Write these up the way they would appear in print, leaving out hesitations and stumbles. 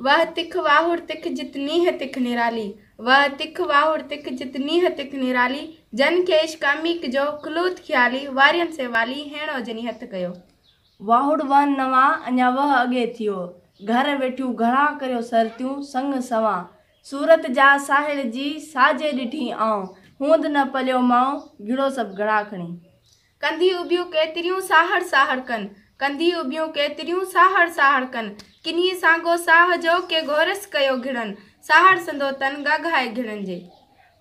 वह तिख वाहुर तिख जितनी है तिख निराली, वह तिख वाहुर तिख जितनी है तिख निराली, जन खेश कामिक जो खुलूत ख्याली, वारियन से वाली हेणो जनी हथ कयो। वाहुड़ वन नवा अञा वह अॻे थियो, घर वेठियूं घणा करियो सरतियूं संग सवां, सूरत जा साहिल जी साजे ॾिठी आऊं, हूंद न पलियो माऊं घिड़ो सभु घड़ा खणी। कंधी उबियूं केतिरियूं साहड़ साहड़ कन, कंधी उबियूं केतिरियूं साहड़ साहड़ कन, किन्ही सांगो साह जो के घोरस कयो घिड़न, साहड़ संदो तन गाघाए घिड़न जे।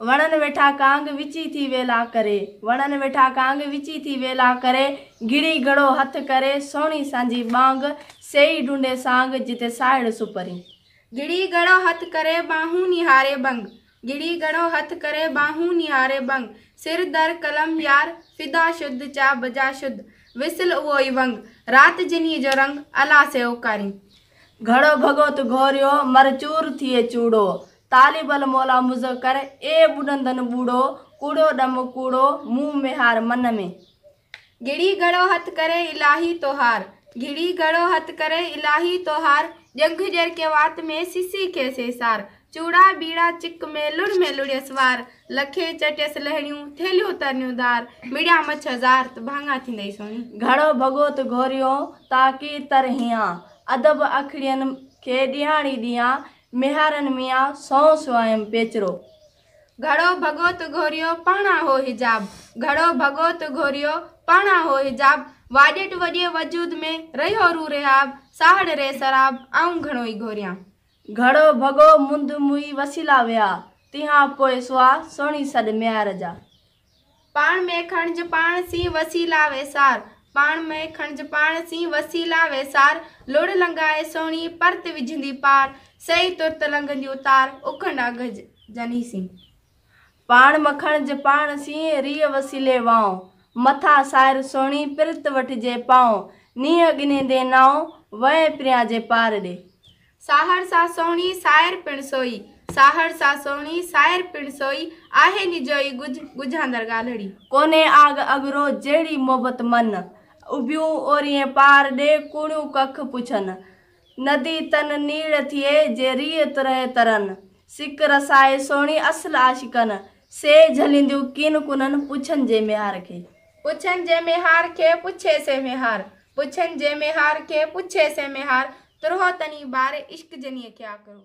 वणन वेठा कांग विची थी वेला करे, वणन वेठा कांग विची थी वेला करे, गिड़ी घड़ो हथ करे सोणी सांजी बांग, सेई ढूंढे सांग जिते साहिड़ सुपरी। गिड़ी घड़ो हथ करे बाहूं निहारे बंग, गिड़ी घड़ो हथ करे बाहूं निहारे बंग, सिर दर कलम यार फिदा शुद्ध चा बजा शुद्ध, विसल उहो ई वंग, रात जिनी जो रंग अला से ओकारी। घड़ो भगोत घोरियो मरचूर थिए चूड़ो, तालिबल मोला मुझ कर ए बुडंदन बूढ़ो, कूड़ो डम कूड़ो मुंह में हार मन में। गिड़ी घड़ो हथ करे इलाही तोहार, गिड़ी घड़ो हथ करे इलाही तोहार, जंग जर के वात में सिसी के सेसार, चूड़ा बीड़ा चिक में लुड़े सवार, लखे चटियस लहणियूं थेलियूं तरनियूं दार, मिड़िया मछ हज़ार त भांगा थींदई सोनी। घड़ो भगोत घोरियो ताकी तरहिया, अदब अखड़ियन के ॾियाणी ॾियां, मेहारन मियां सौ सुआयम पेचरो। घड़ो भगोत घोरियो पाणा हो हिजाब, घड़ो भगोत घोरियो पाणा हो हिजाब, वाजट वजे वजूद में रहियो रू रेहाब, साहड़ रे सराब आऊं घणो ई घोरियां। घड़ो भगो मुंद मुई वसीला विया, तिहां पोइ सुआ सोणी सॾ म्यार जा। पाण में खणज पाण सी वसीला वेसार, पाण में खणज पाण सी वसीला वेसार, लुड़ लंगाए सोणी परत विझंदी पार, सही तुरत लंघंदी उतार उखंडा गज जनी सी। पाण मखण ज पाण सी रिय वसीले वाऊं, मथा सायर सोणी पिरत वठिजे पाऊं, नीह गिने दे नाऊं वए प्रिया जे पार ॾे। साहड़ सा सोणी सायर पिण सोई, साहड़ सा सोणी सायर पिण सोई, आहे निजोई गुज गुझांदर गालड़ी। कोने आग अगरो जेड़ी मोहबत मन, उबियूं ओरिए पार ॾे कूड़ियूं कख पुछन, नदी तन नीड़ थिए जे रिय तरह तरन, सिक रसाए सोणी असल आशिकन, से झलिंदियूं किन कुनन पुछन जे मेहार खे। पुछन जे मेहार खे पुछे से मेहार, पुछन जे मेहार खे पुछे से मेहार, तुरहो तनी बारे इश्क जनिए क्या करो।